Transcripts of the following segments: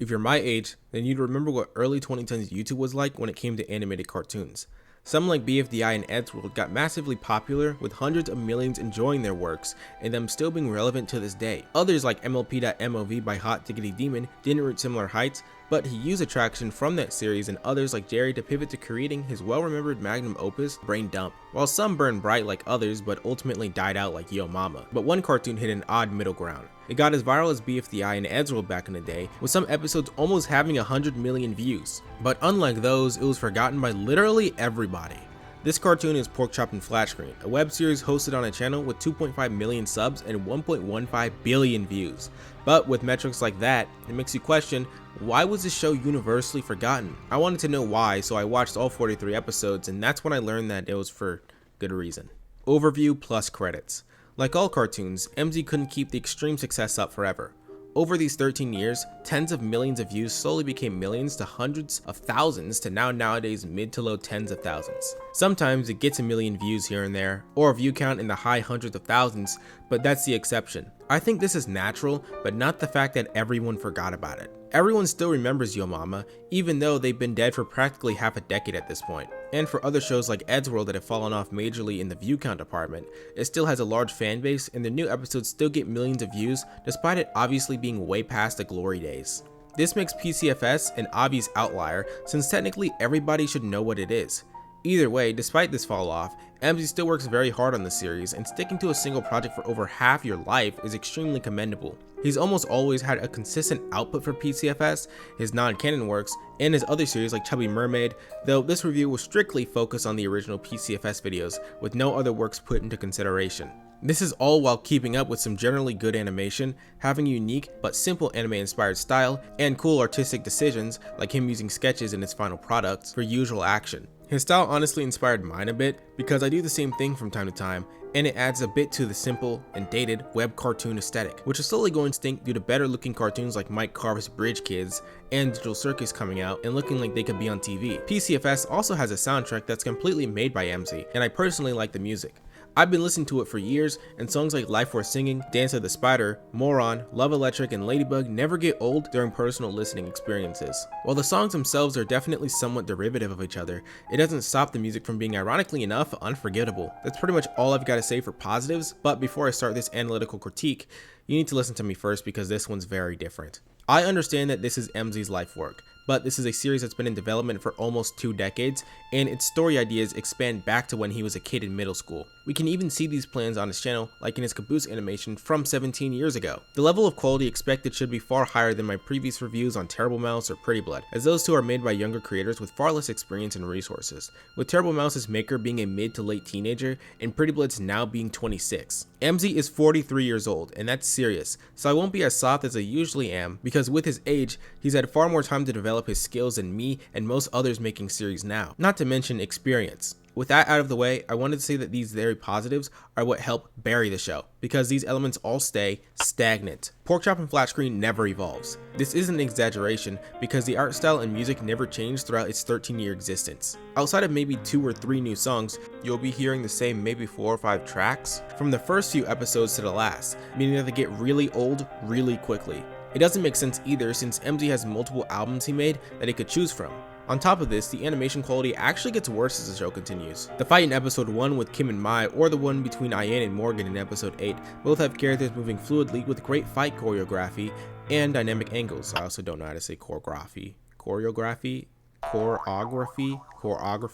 If you're my age, then you'd remember what early 2010s YouTube was like when it came to animated cartoons. Some like BFDI and Eddsworld got massively popular with hundreds of millions enjoying their works and them still being relevant to this day. Others like MLP.MOV by Hot Diggity Demon didn't reach similar heights, but he used attraction from that series and others like Jerry to pivot to creating his well-remembered magnum opus, Brain Dump. While some burned bright like others but ultimately died out like Yo Mama. But one cartoon hit an odd middle ground. It got as viral as BFDI and Eddsworld back in the day, with some episodes almost having 100 million views. But unlike those, it was forgotten by literally everybody. This cartoon is Porkchop N Flatscreen, a web series hosted on a channel with 2.5 million subs and 1.15 billion views. But with metrics like that, it makes you question, why was this show universally forgotten? I wanted to know why, so I watched all 43 episodes, and that's when I learned that it was for good reason. Overview plus credits. Like all cartoons, MZ couldn't keep the extreme success up forever. Over these 13 years, tens of millions of views slowly became millions to hundreds of thousands to nowadays mid to low tens of thousands. Sometimes it gets a million views here and there, or a view count in the high hundreds of thousands, but that's the exception. I think this is natural, but not the fact that everyone forgot about it. Everyone still remembers Yo Mama, even though they've been dead for practically half a decade at this point. And for other shows like Eddsworld that have fallen off majorly in the view count department, it still has a large fan base and their new episodes still get millions of views despite it obviously being way past the glory days. This makes PCFS an obvious outlier since technically everybody should know what it is. Either way, despite this fall off, MZ still works very hard on the series, and sticking to a single project for over half your life is extremely commendable. He's almost always had a consistent output for PCFS, his non-canon works, and his other series like Chubby Mermaid, though this review will strictly focus on the original PCFS videos, with no other works put into consideration. This is all while keeping up with some generally good animation, having a unique but simple anime-inspired style, and cool artistic decisions like him using sketches in his final products for usual action. His style honestly inspired mine a bit because I do the same thing from time to time, and it adds a bit to the simple and dated web cartoon aesthetic, which is slowly going extinct due to better looking cartoons like Mike Carve's Bridge Kids and Digital Circus coming out and looking like they could be on TV. PCFS also has a soundtrack that's completely made by MZ, and I personally like the music. I've been listening to it for years, and songs like Life Worth Singing, Dance of the Spider, Moron, Love Electric, and Ladybug never get old during personal listening experiences. While the songs themselves are definitely somewhat derivative of each other, it doesn't stop the music from being ironically enough unforgettable. That's pretty much all I've got to say for positives, but before I start this analytical critique, you need to listen to me first because this one's very different. I understand that this is MZ's life work, but this is a series that's been in development for almost 2 decades, and its story ideas expand back to when he was a kid in middle school. We can even see these plans on his channel, like in his Caboose animation from 17 years ago. The level of quality expected should be far higher than my previous reviews on Terrible Mouse or Pretty Blood, as those two are made by younger creators with far less experience and resources, with Terrible Mouse's maker being a mid to late teenager, and Pretty Blood's now being 26. MZ is 43 years old, and that's serious, so I won't be as soft as I usually am, because with his age, he's had far more time to develop his skills than me and most others making series now, not to mention experience. With that out of the way, I wanted to say that these very positives are what help bury the show, because these elements all stay stagnant. Porkchop N Flatscreen never evolves. This isn't an exaggeration, because the art style and music never changed throughout its 13-year existence. Outside of maybe 2 or 3 new songs, you'll be hearing the same maybe 4 or 5 tracks from the first few episodes to the last, meaning that they get really old really quickly. It doesn't make sense either since MZ has multiple albums he made that he could choose from. On top of this, the animation quality actually gets worse as the show continues. The fight in episode 1 with Kim and Mai, or the one between Ayane and Morrigan in episode 8, both have characters moving fluidly with great fight choreography and dynamic angles. I also don't know how to say choreography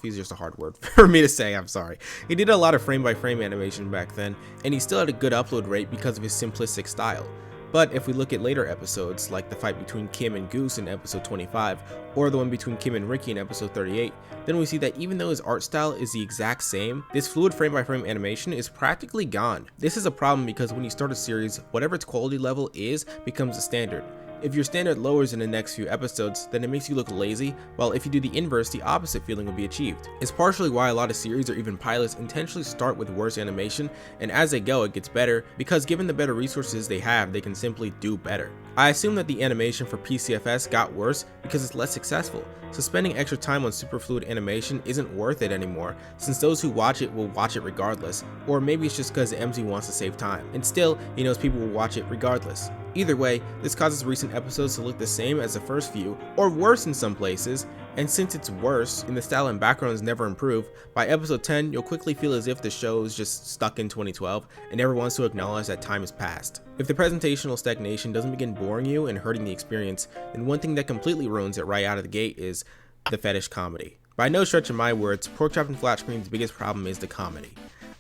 is just a hard word for me to say, I'm sorry. He did a lot of frame by frame animation back then, and he still had a good upload rate because of his simplistic style. But if we look at later episodes, like the fight between Kim and Goose in episode 25, or the one between Kim and Ricky in episode 38, then we see that even though his art style is the exact same, this fluid frame-by-frame animation is practically gone. This is a problem because when you start a series, whatever its quality level is becomes the standard. If your standard lowers in the next few episodes, then it makes you look lazy, while if you do the inverse, the opposite feeling will be achieved. It's partially why a lot of series or even pilots intentionally start with worse animation, and as they go it gets better, because given the better resources they have, they can simply do better. I assume that the animation for PCFS got worse because it's less successful, so spending extra time on super fluid animation isn't worth it anymore, since those who watch it will watch it regardless, or maybe it's just because MZ wants to save time, and still, he knows people will watch it regardless. Either way, this causes recent episodes to look the same as the first few, or worse in some places, and since it's worse and the style and backgrounds never improve, by episode 10 you'll quickly feel as if the show is just stuck in 2012 and never wants to acknowledge that time has passed. If the presentational stagnation doesn't begin boring you and hurting the experience, then one thing that completely ruins it right out of the gate is the fetish comedy. By no stretch of my words, Porkchop N Flatscreen's biggest problem is the comedy.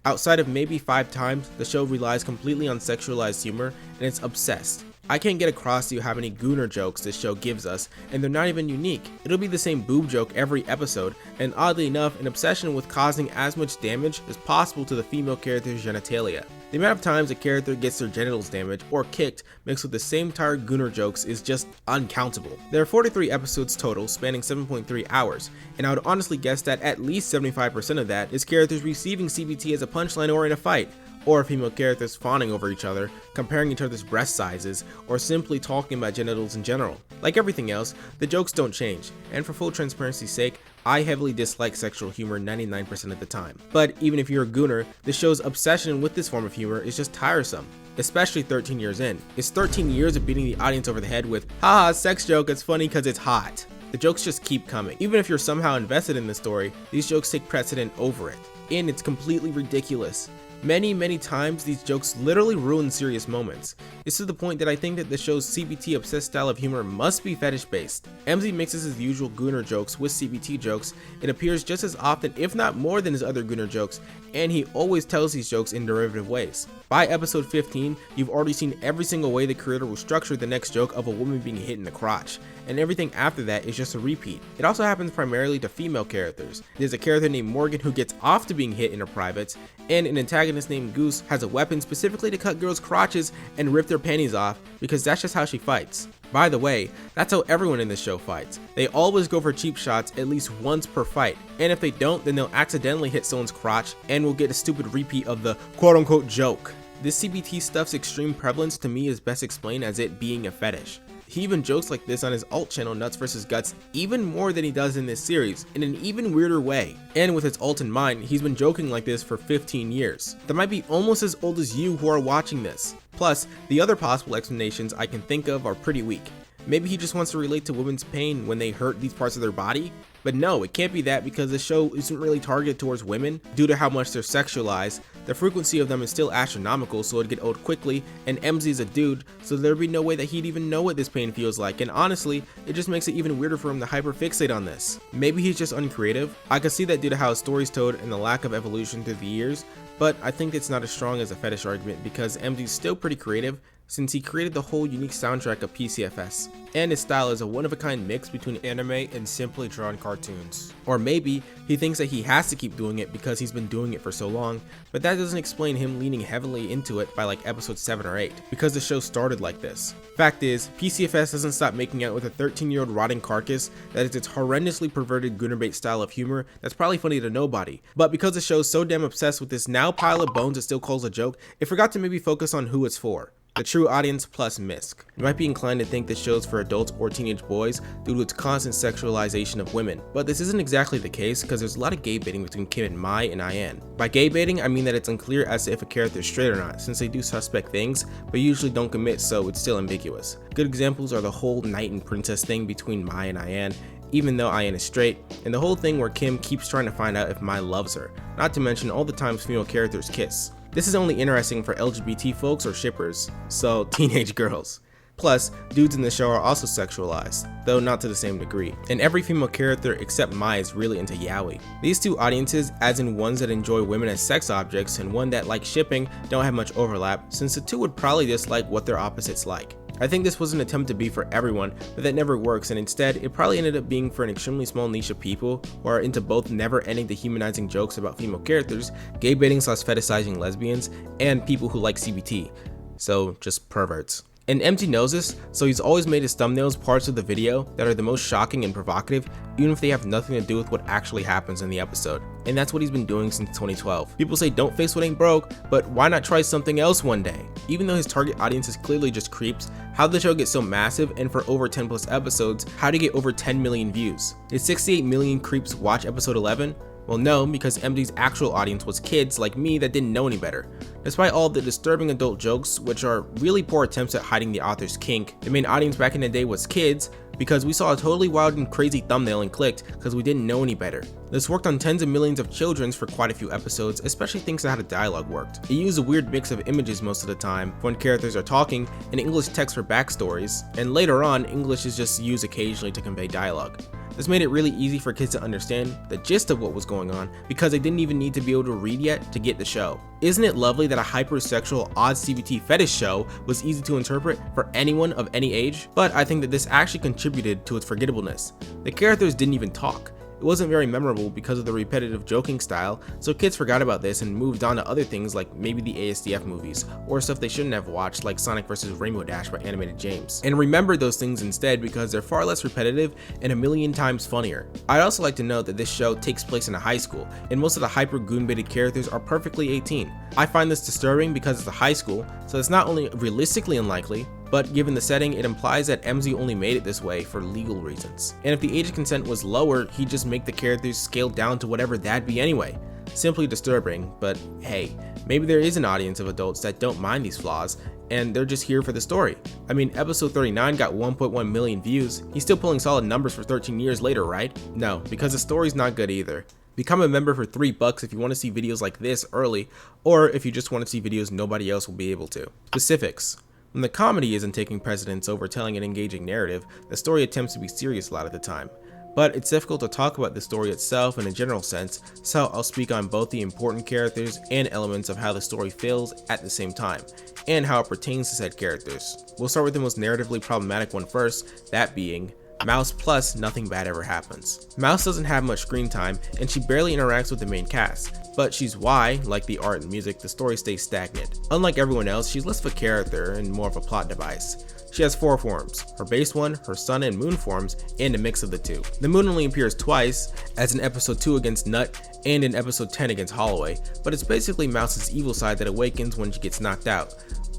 Outside of maybe 5 times, the show relies completely on sexualized humor, and it's obsessed. I can't get across to you how many gooner jokes this show gives us, and they're not even unique. It'll be the same boob joke every episode, and oddly enough, an obsession with causing as much damage as possible to the female character's genitalia. The amount of times a character gets their genitals damaged or kicked mixed with the same tired gooner jokes is just uncountable. There are 43 episodes total, spanning 7.3 hours, and I would honestly guess that at least 75% of that is characters receiving CBT as a punchline or in a fight, or female characters fawning over each other, comparing each other's breast sizes, or simply talking about genitals in general. Like everything else, the jokes don't change, and for full transparency's sake, I heavily dislike sexual humor 99% of the time. But even if you're a gooner, the show's obsession with this form of humor is just tiresome, especially 13 years in. It's 13 years of beating the audience over the head with, haha, sex joke, it's funny cause it's hot. The jokes just keep coming. Even if you're somehow invested in the story, these jokes take precedent over it, and it's completely ridiculous. Many times these jokes literally ruin serious moments. It's to the point that I think that the show's CBT obsessed style of humor must be fetish based. MZ mixes his usual gooner jokes with CBT jokes. It appears just as often, if not more than his other gooner jokes, and he always tells these jokes in derivative ways. By episode 15, you've already seen every single way the creator will structure the next joke of a woman being hit in the crotch, and everything after that is just a repeat. It also happens primarily to female characters. There's a character named Morrigan who gets off to being hit in her privates, and an antagonist named Goose has a weapon specifically to cut girls' crotches and rip their panties off because that's just how she fights. By the way, that's how everyone in this show fights. They always go for cheap shots at least once per fight, and if they don't, then they'll accidentally hit someone's crotch and will get a stupid repeat of the quote-unquote joke. This CBT stuff's extreme prevalence to me is best explained as it being a fetish. He even jokes like this on his alt channel Nuts vs Guts even more than he does in this series, in an even weirder way. And with his alt in mind, he's been joking like this for 15 years. That might be almost as old as you who are watching this. Plus, the other possible explanations I can think of are pretty weak. Maybe he just wants to relate to women's pain when they hurt these parts of their body? But no, it can't be that because the show isn't really targeted towards women due to how much they're sexualized. The frequency of them is still astronomical, so it'd get old quickly, and MZ is a dude, so there'd be no way that he'd even know what this pain feels like, and honestly, it just makes it even weirder for him to hyperfixate on this. Maybe he's just uncreative. I could see that due to how his story's told and the lack of evolution through the years, but I think it's not as strong as a fetish argument because MZ's still pretty creative, since he created the whole unique soundtrack of PCFS, and his style is a one-of-a-kind mix between anime and simply drawn cartoons. Or maybe he thinks that he has to keep doing it because he's been doing it for so long, but that doesn't explain him leaning heavily into it by like episode 7 or 8, because the show started like this. Fact is, PCFS doesn't stop making out with a 13-year-old rotting carcass that is its horrendously perverted goonerbait style of humor that's probably funny to nobody, but because the show's so damn obsessed with this now pile of bones it still calls a joke, it forgot to maybe focus on who it's for. The true audience plus Misc. You might be inclined to think this show's for adults or teenage boys due to its constant sexualization of women, but this isn't exactly the case because there's a lot of gay baiting between Kim and Mai and Ayane. By gay baiting, I mean that it's unclear as to if a character is straight or not, since they do suspect things, but usually don't commit, so it's still ambiguous. Good examples are the whole knight and princess thing between Mai and Ayane, even though Ayane is straight, and the whole thing where Kim keeps trying to find out if Mai loves her, not to mention all the times female characters kiss. This is only interesting for LGBT folks or shippers, so teenage girls. Plus, dudes in the show are also sexualized, though not to the same degree, and every female character except Mai is really into yaoi. These two audiences, as in ones that enjoy women as sex objects and one that like shipping, don't have much overlap, since the two would probably dislike what their opposites like. I think this was an attempt to be for everyone, but that never works, and instead, it probably ended up being for an extremely small niche of people who are into both never-ending dehumanizing jokes about female characters, gay baiting / fetishizing lesbians, and people who like CBT. So, just perverts. And MT knows this, so he's always made his thumbnails parts of the video that are the most shocking and provocative, even if they have nothing to do with what actually happens in the episode. And that's what he's been doing since 2012. People say don't face what ain't broke, but why not try something else one day? Even though his target audience is clearly just creeps, how'd the show get so massive, and for over 10 plus episodes, how'd it get over 10 million views? Did 68 million creeps watch episode 11? Well no, because MD's actual audience was kids like me that didn't know any better. Despite all the disturbing adult jokes, which are really poor attempts at hiding the author's kink, the main audience back in the day was kids, because we saw a totally wild and crazy thumbnail and clicked because we didn't know any better. This worked on tens of millions of children's for quite a few episodes, especially things that how the dialogue worked. It used a weird mix of images most of the time when characters are talking, and English text for backstories, and later on English is just used occasionally to convey dialogue. This made it really easy for kids to understand the gist of what was going on because they didn't even need to be able to read yet to get the show. Isn't it lovely that a hypersexual odd CBT fetish show was easy to interpret for anyone of any age? But I think that this actually contributed to its forgettableness. The characters didn't even talk. It wasn't very memorable because of the repetitive joking style, so kids forgot about this and moved on to other things like maybe the ASDF movies, or stuff they shouldn't have watched like Sonic vs. Rainbow Dash by Animated James, and remembered those things instead because they're far less repetitive and a million times funnier. I'd also like to note that this show takes place in a high school, and most of the hyper goon-baited characters are perfectly 18. I find this disturbing because it's a high school, so it's not only realistically unlikely, but given the setting, it implies that MZ only made it this way for legal reasons. And if the age of consent was lower, he'd just make the characters scaled down to whatever that'd be anyway. Simply disturbing, but hey, maybe there is an audience of adults that don't mind these flaws, and they're just here for the story. I mean, episode 39 got 1.1 million views. He's still pulling solid numbers for 13 years later, right? No, because the story's not good either. Become a member for $3 if you want to see videos like this early, or if you just want to see videos nobody else will be able to. Specifics. When the comedy isn't taking precedence over telling an engaging narrative, the story attempts to be serious a lot of the time. But it's difficult to talk about the story itself in a general sense, so I'll speak on both the important characters and elements of how the story feels at the same time, and how it pertains to said characters. We'll start with the most narratively problematic one first, that being Mouse plus nothing bad ever happens. Mouse doesn't have much screen time, and she barely interacts with the main cast, but she's why, like the art and music, the story stays stagnant. Unlike everyone else, she's less of a character and more of a plot device. She has 4 forms, her base one, her sun and moon forms, and a mix of the two. The moon only appears twice, as in episode 2 against Nutt and in episode 10 against Halloway, but it's basically Mouse's evil side that awakens when she gets knocked out.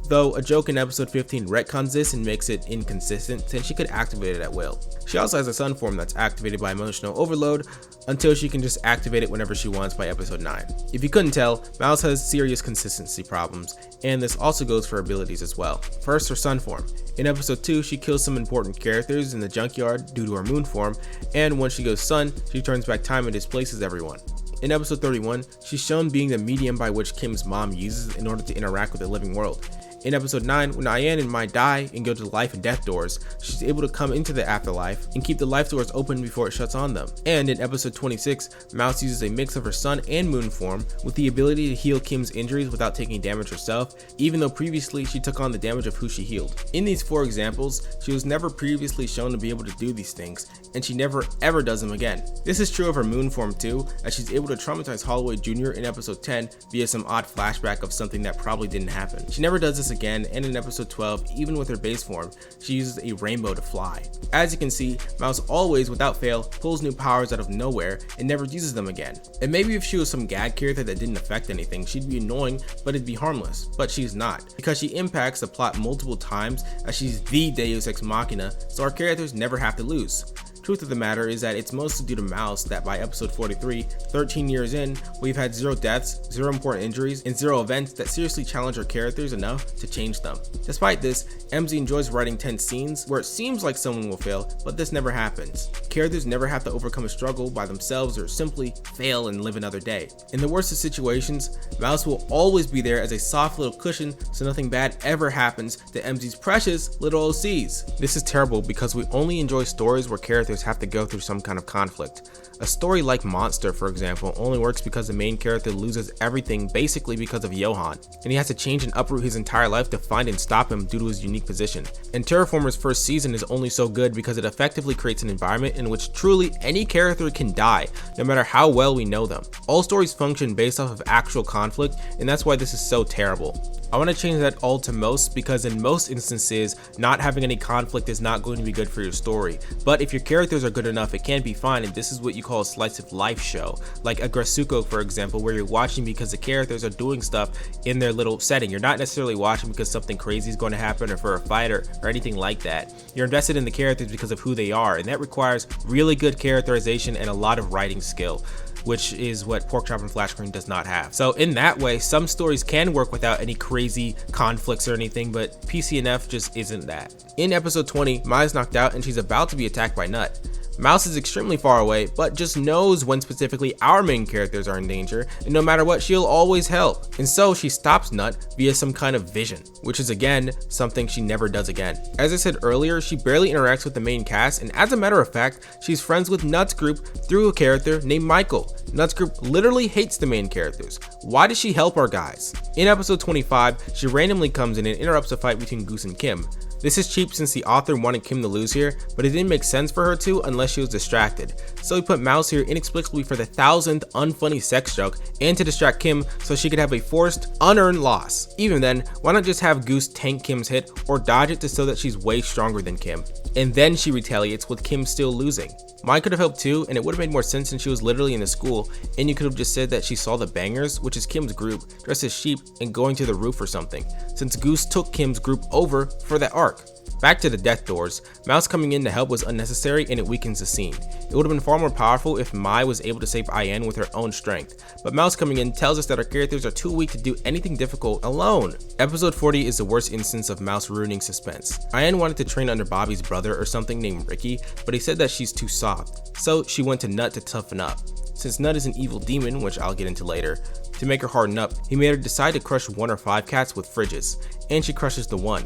Though a joke in episode 15 retcons this and makes it inconsistent since she could activate it at will. She also has a sun form that's activated by emotional overload until she can just activate it whenever she wants by episode 9. If you couldn't tell, Mouse has serious consistency problems, and this also goes for abilities as well. First, her sun form. In episode 2, she kills some important characters in the junkyard due to her moon form, and when she goes sun, she turns back time and displaces everyone. In episode 31, she's shown being the medium by which Kim's mom uses in order to interact with the living world. In episode 9, when Ayane and Mai die and go to the life and death doors, she's able to come into the afterlife and keep the life doors open before it shuts on them. And in episode 26, Mouse uses a mix of her sun and moon form with the ability to heal Kim's injuries without taking damage herself, even though previously she took on the damage of who she healed. In these 4 examples, she was never previously shown to be able to do these things, and she never ever does them again. This is true of her moon form too, as she's able to traumatize Halloway Jr. in episode 10 via some odd flashback of something that probably didn't happen. She never does this again, and in episode 12, even with her base form, she uses a rainbow to fly. As you can see, Mouse always, without fail, pulls new powers out of nowhere and never uses them again. And maybe if she was some gag character that didn't affect anything, she'd be annoying, but it'd be harmless. But she's not, because she impacts the plot multiple times as she's the Deus Ex Machina, so our characters never have to lose. Truth of the matter is that it's mostly due to Mouse that by episode 43, 13 years in, we've had 0 deaths, 0 important injuries, and 0 events that seriously challenge our characters enough to change them. Despite this, MZ enjoys writing tense scenes where it seems like someone will fail, but this never happens. Characters never have to overcome a struggle by themselves or simply fail and live another day. In the worst of situations, Mouse will always be there as a soft little cushion so nothing bad ever happens to MZ's precious little OCs. This is terrible because we only enjoy stories where characters have to go through some kind of conflict. A story like Monster, for example, only works because the main character loses everything basically because of Johan, and he has to change and uproot his entire life to find and stop him due to his unique position. And Terraformer's first season is only so good because it effectively creates an environment in which truly any character can die, no matter how well we know them. All stories function based off of actual conflict, and that's why this is so terrible. I want to change that all to most because in most instances, not having any conflict is not going to be good for your story. But if your characters are good enough, it can be fine, and this is what you call a slice of life show. Like a Grasuko, for example, where you're watching because the characters are doing stuff in their little setting. You're not necessarily watching because something crazy is going to happen or for a fight or anything like that. You're invested in the characters because of who they are, and that requires really good characterization and a lot of writing skill. which is what Porkchop N Flatscreen does not have. So in that way, some stories can work without any crazy conflicts or anything, but PCNF just isn't that. In episode 20, Mai is knocked out and she's about to be attacked by Nutt. Mouse is extremely far away, but just knows when specifically our main characters are in danger, and no matter what, she'll always help. And so she stops Nutt via some kind of vision, which is again, something she never does again. As I said earlier, she barely interacts with the main cast, and as a matter of fact, she's friends with Nutt's group through a character named Michael. Nutt's group literally hates the main characters. Why does she help our guys? In episode 25, she randomly comes in and interrupts a fight between Goose and Kim. This is cheap since the author wanted Kim to lose here, but it didn't make sense for her to unless she was distracted. So he put Mouse here inexplicably for the 1000th unfunny sex joke and to distract Kim so she could have a forced, unearned loss. Even then, why not just have Goose tank Kim's hit or dodge it to show that she's way stronger than Kim? And then she retaliates with Kim still losing. Mai could have helped too, and it would have made more sense since she was literally in the school, and you could have just said that she saw the Bangers, which is Kim's group, dressed as sheep and going to the roof or something, since Goose took Kim's group over for that arc. Back to the death doors, Mouse coming in to help was unnecessary and it weakens the scene. It would have been far more powerful if Mai was able to save Ayane with her own strength, but Mouse coming in tells us that our characters are too weak to do anything difficult alone. Episode 40 is the worst instance of Mouse ruining suspense. Ayane wanted to train under Bobby's brother or something named Ricky, but he said that she's too soft, so she went to Nutt to toughen up. Since Nutt is an evil demon, which I'll get into later, to make her harden up, he made her decide to crush 1 or 5 cats with fridges, and she crushes the one.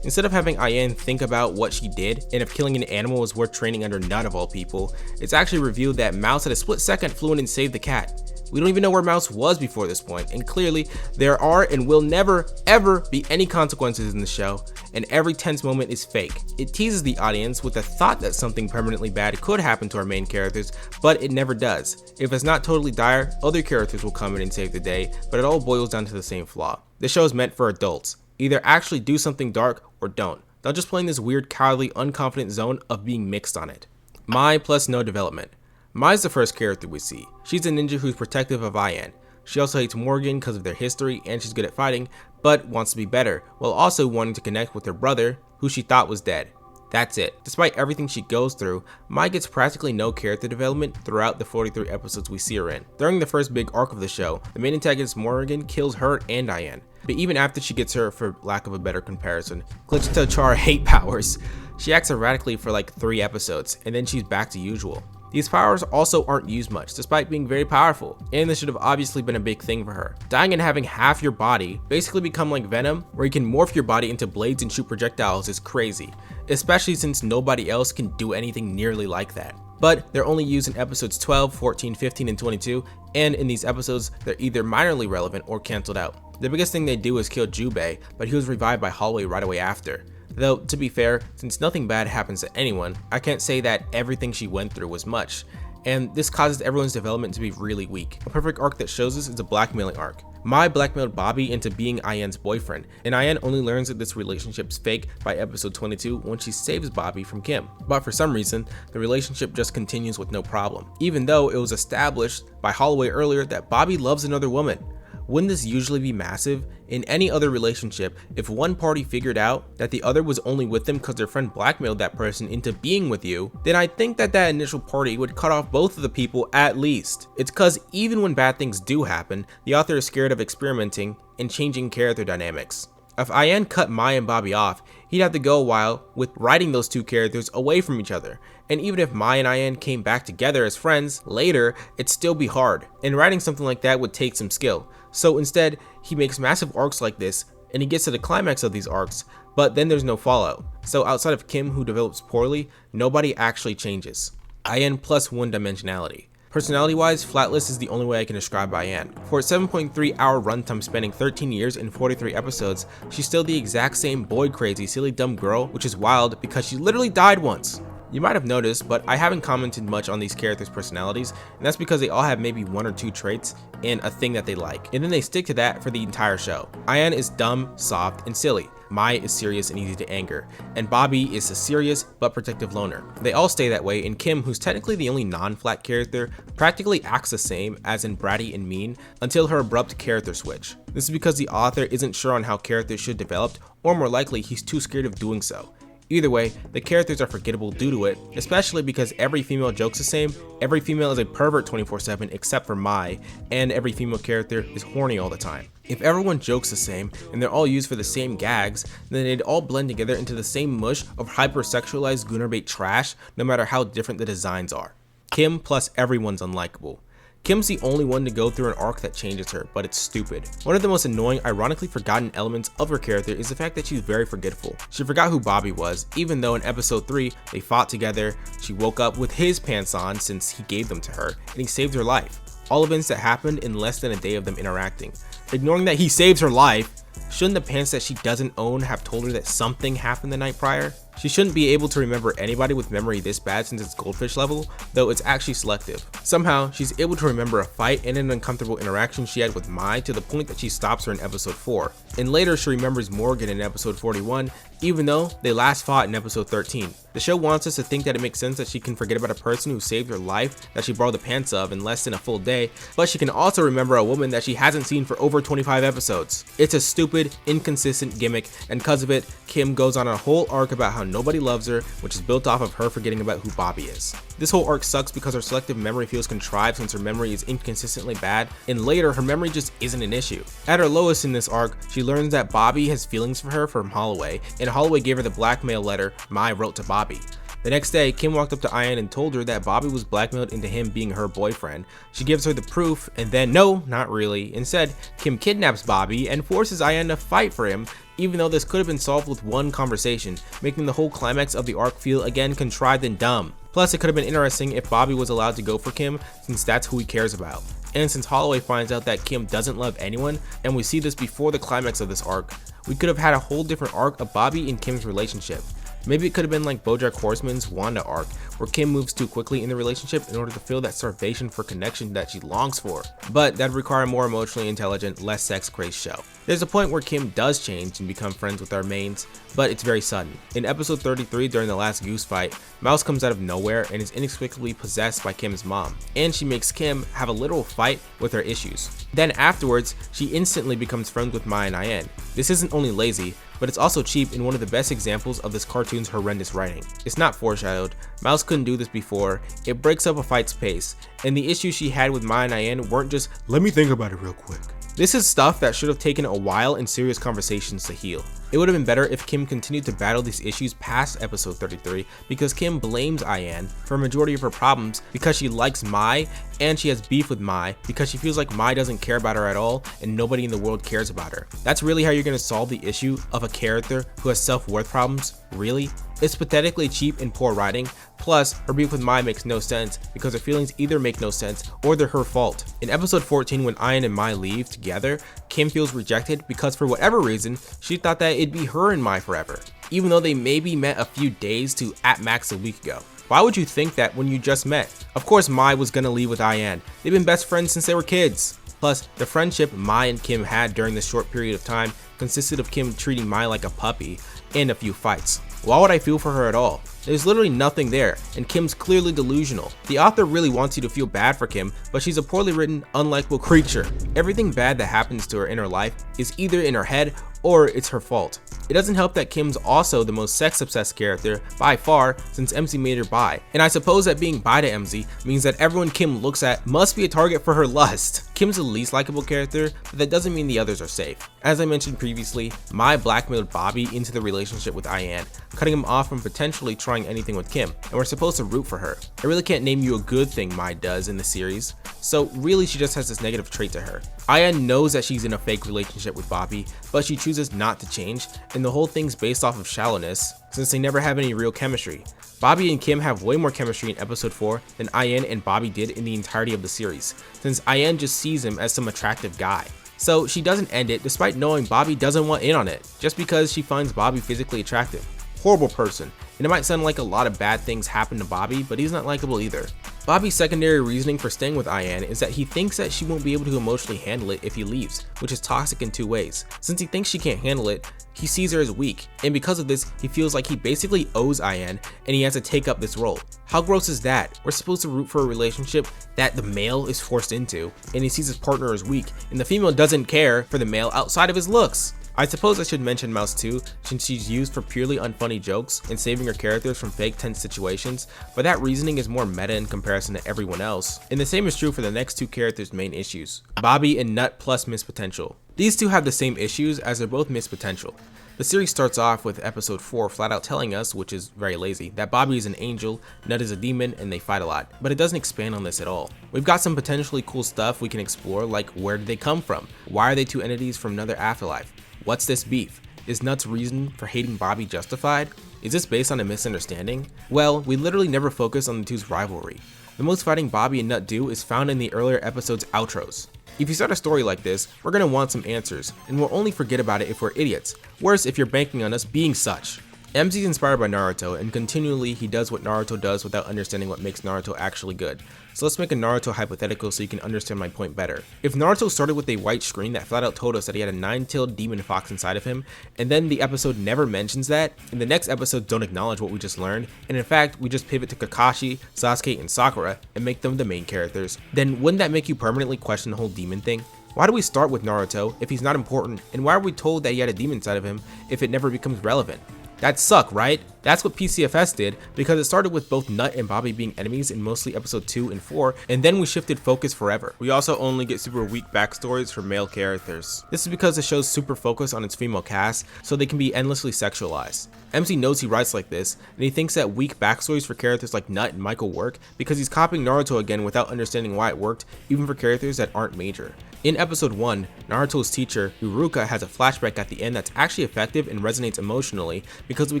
Instead of having Ayane think about what she did and if killing an animal was worth training under Nutt of all people, it's actually revealed that Mouse at a split second flew in and saved the cat. We don't even know where Mouse was before this point, and clearly there are and will never ever be any consequences in the show, and every tense moment is fake. It teases the audience with the thought that something permanently bad could happen to our main characters, but it never does. If it's not totally dire, other characters will come in and save the day, but it all boils down to the same flaw. This show is meant for adults. Either actually do something dark or don't just play in this weird, cowardly, unconfident zone of being mixed on it. Mai plus no development. Mai's the first character we see. She's a ninja who's protective of Ayane. She also hates Morrigan because of their history and she's good at fighting, but wants to be better, while also wanting to connect with her brother, who she thought was dead. That's it. Despite everything she goes through, Mai gets practically no character development throughout the 43 episodes we see her in. During the first big arc of the show, the main antagonist Morrigan kills her and Ayane. But even after she gets her, for lack of a better comparison, glitched to Char hate powers, she acts erratically for like 3 episodes, and then she's back to usual. These powers also aren't used much, despite being very powerful, and this should have obviously been a big thing for her. Dying and having half your body basically become like Venom, where you can morph your body into blades and shoot projectiles, is crazy, especially since nobody else can do anything nearly like that. But they're only used in episodes 12, 14, 15, and 22, and in these episodes, they're either minorly relevant or cancelled out. The biggest thing they do is kill Jubei, but he was revived by Halloway right away after. Though, to be fair, since nothing bad happens to anyone, I can't say that everything she went through was much, and this causes everyone's development to be really weak. A perfect arc that shows this is a blackmailing arc. Mai blackmailed Bobby into being Ayane's boyfriend, and Ayane only learns that this relationship's fake by episode 22 when she saves Bobby from Kim. But for some reason, the relationship just continues with no problem, even though it was established by Halloway earlier that Bobby loves another woman. Wouldn't this usually be massive? In any other relationship, if one party figured out that the other was only with them because their friend blackmailed that person into being with you, then I think that initial party would cut off both of the people at least. It's cause even when bad things do happen, the author is scared of experimenting and changing character dynamics. If Ayane cut Mai and Bobby off, he'd have to go a while with writing those two characters away from each other. And even if Mai and Ayane came back together as friends later, it'd still be hard. And writing something like that would take some skill. So instead, he makes massive arcs like this, and he gets to the climax of these arcs, but then there's no fallout. So outside of Kim, who develops poorly, nobody actually changes. Ayane plus one dimensionality. Personality wise, Flatless is the only way I can describe Ayane. For its 7.3 hour runtime spanning 13 years and 43 episodes, she's still the exact same boy crazy, silly dumb girl, which is wild because she literally died once. You might have noticed, but I haven't commented much on these characters' personalities, and that's because they all have maybe 1 or 2 traits and a thing that they like, and then they stick to that for the entire show. Ayane is dumb, soft, and silly. Mai is serious and easy to anger, and Bobby is a serious but protective loner. They all stay that way, and Kim, who's technically the only non-flat character, practically acts the same as in bratty and mean until her abrupt character switch. This is because the author isn't sure on how characters should develop, or more likely he's too scared of doing so. Either way, the characters are forgettable due to it, especially because every female jokes the same, every female is a pervert 24/7 except for Mai, and every female character is horny all the time. If everyone jokes the same, and they're all used for the same gags, then they'd all blend together into the same mush of hypersexualized goonerbait trash, no matter how different the designs are. Kim plus everyone's unlikable. Kim's the only one to go through an arc that changes her, but it's stupid. One of the most annoying, ironically forgotten elements of her character is the fact that she's very forgetful. She forgot who Bobby was, even though in episode 3, they fought together, she woke up with his pants on since he gave them to her, and he saved her life. All events that happened in less than a day of them interacting. Ignoring that he saves her life, shouldn't the pants that she doesn't own have told her that something happened the night prior? She shouldn't be able to remember anybody with memory this bad since it's goldfish level, though it's actually selective. Somehow, she's able to remember a fight and an uncomfortable interaction she had with Mai to the point that she stops her in episode 4. And later she remembers Morrigan in episode 41, even though they last fought in episode 13. The show wants us to think that it makes sense that she can forget about a person who saved her life that she borrowed the pants of in less than a full day, but she can also remember a woman that she hasn't seen for over 25 episodes. It's a stupid, inconsistent gimmick, and because of it, Kim goes on a whole arc about how nobody loves her, which is built off of her forgetting about who Bobby is. This whole arc sucks because her selective memory feels contrived since her memory is inconsistently bad, and later her memory just isn't an issue. At her lowest in this arc, she learns that Bobby has feelings for her from Halloway, and Halloway gave her the blackmail letter Mai wrote to Bobby. The next day, Kim walked up to Ayane and told her that Bobby was blackmailed into him being her boyfriend. She gives her the proof, and then no, not really. Instead, Kim kidnaps Bobby and forces Ayane to fight for him, even though this could have been solved with one conversation, making the whole climax of the arc feel again contrived and dumb. Plus, it could have been interesting if Bobby was allowed to go for Kim, since that's who he cares about. And since Halloway finds out that Kim doesn't love anyone, and we see this before the climax of this arc, we could have had a whole different arc of Bobby and Kim's relationship. Maybe it could have been like BoJack Horseman's Wanda arc, where Kim moves too quickly in the relationship in order to feel that starvation for connection that she longs for. But that'd require a more emotionally intelligent, less sex-crazed show. There's a point where Kim does change and become friends with our mains, but it's very sudden. In episode 33, during the last goose fight, Mouse comes out of nowhere and is inexplicably possessed by Kim's mom, and she makes Kim have a literal fight with her issues. Then afterwards, she instantly becomes friends with Mai and Ayane. This isn't only lazy, but it's also cheap and one of the best examples of this cartoon's horrendous writing. It's not foreshadowed, Mouse couldn't do this before, it breaks up a fight's pace, and the issues she had with Mai and Ayane weren't just, let me think about it real quick. This is stuff that should have taken a while and serious conversations to heal. It would have been better if Kim continued to battle these issues past episode 33, because Kim blames Ayane for a majority of her problems because she likes Mai, and she has beef with Mai because she feels like Mai doesn't care about her at all and nobody in the world cares about her. That's really how you're going to solve the issue of a character who has self-worth problems? Really? It's pathetically cheap and poor writing, plus her beef with Mai makes no sense because her feelings either make no sense or they're her fault. In episode 14, when Ayane and Mai leave together, Kim feels rejected because for whatever reason, she thought that it'd be her and Mai forever, even though they maybe met a few days to at max a week ago. Why would you think that when you just met? Of course Mai was gonna leave with Ayane. They've been best friends since they were kids. Plus, the friendship Mai and Kim had during this short period of time consisted of Kim treating Mai like a puppy and a few fights. Why would I feel for her at all? There's literally nothing there, and Kim's clearly delusional. The author really wants you to feel bad for Kim, but she's a poorly written, unlikable creature. Everything bad that happens to her in her life is either in her head or it's her fault. It doesn't help that Kim's also the most sex-obsessed character by far since MZ made her bi, and I suppose that being bi to MZ means that everyone Kim looks at must be a target for her lust. Kim's the least likable character, but that doesn't mean the others are safe. As I mentioned previously, Mai blackmailed Bobby into the relationship with Ayane, cutting him off from potentially trying anything with Kim, and we're supposed to root for her. I really can't name you a good thing Mai does in the series, so really she just has this negative trait to her. Ayane knows that she's in a fake relationship with Bobby, but she chooses not to change, and the whole thing's based off of shallowness, since they never have any real chemistry. Bobby and Kim have way more chemistry in episode 4 than Ayane and Bobby did in the entirety of the series, since Ayane just sees him as some attractive guy. So she doesn't end it despite knowing Bobby doesn't want in on it, just because she finds Bobby physically attractive. Horrible person, and it might sound like a lot of bad things happen to Bobby, but he's not likable either. Bobby's secondary reasoning for staying with Ayane is that he thinks that she won't be able to emotionally handle it if he leaves, which is toxic in two ways. Since he thinks she can't handle it, he sees her as weak, and because of this, he feels like he basically owes Ayane and he has to take up this role. How gross is that? We're supposed to root for a relationship that the male is forced into, and he sees his partner as weak, and the female doesn't care for the male outside of his looks. I suppose I should mention Mouse too, since she's used for purely unfunny jokes and saving her characters from fake tense situations, but that reasoning is more meta in comparison to everyone else. And the same is true for the next two characters' main issues, Bobby and Nutt plus Miss Potential. These two have the same issues as they're both Miss Potential. The series starts off with episode 4 flat out telling us, which is very lazy, that Bobby is an angel, Nutt is a demon, and they fight a lot, but it doesn't expand on this at all. We've got some potentially cool stuff we can explore, like where did they come from? Why are they two entities from another afterlife? What's this beef? Is Nutt's reason for hating Bobby justified? Is this based on a misunderstanding? Well, we literally never focus on the two's rivalry. The most fighting Bobby and Nutt do is found in the earlier episode's outros. If you start a story like this, we're gonna want some answers, and we'll only forget about it if we're idiots. Worse if you're banking on us being such. MZ's inspired by Naruto, and continually he does what Naruto does without understanding what makes Naruto actually good. So let's make a Naruto hypothetical so you can understand my point better. If Naruto started with a white screen that flat out told us that he had a 9-tailed demon fox inside of him, and then the episode never mentions that, and the next episodes don't acknowledge what we just learned, and in fact we just pivot to Kakashi, Sasuke, and Sakura and make them the main characters, then wouldn't that make you permanently question the whole demon thing? Why do we start with Naruto if he's not important, and why are we told that he had a demon inside of him if it never becomes relevant? That'd suck, right? That's what PCFS did, because it started with both Nutt and Bobby being enemies in mostly episode 2 and 4, and then we shifted focus forever. We also only get super weak backstories for male characters. This is because the show's super focused on its female cast, so they can be endlessly sexualized. MC knows he writes like this, and he thinks that weak backstories for characters like Nutt and Michael work because he's copying Naruto again without understanding why it worked, even for characters that aren't major. In episode 1, Naruto's teacher, Iruka, has a flashback at the end that's actually effective and resonates emotionally because we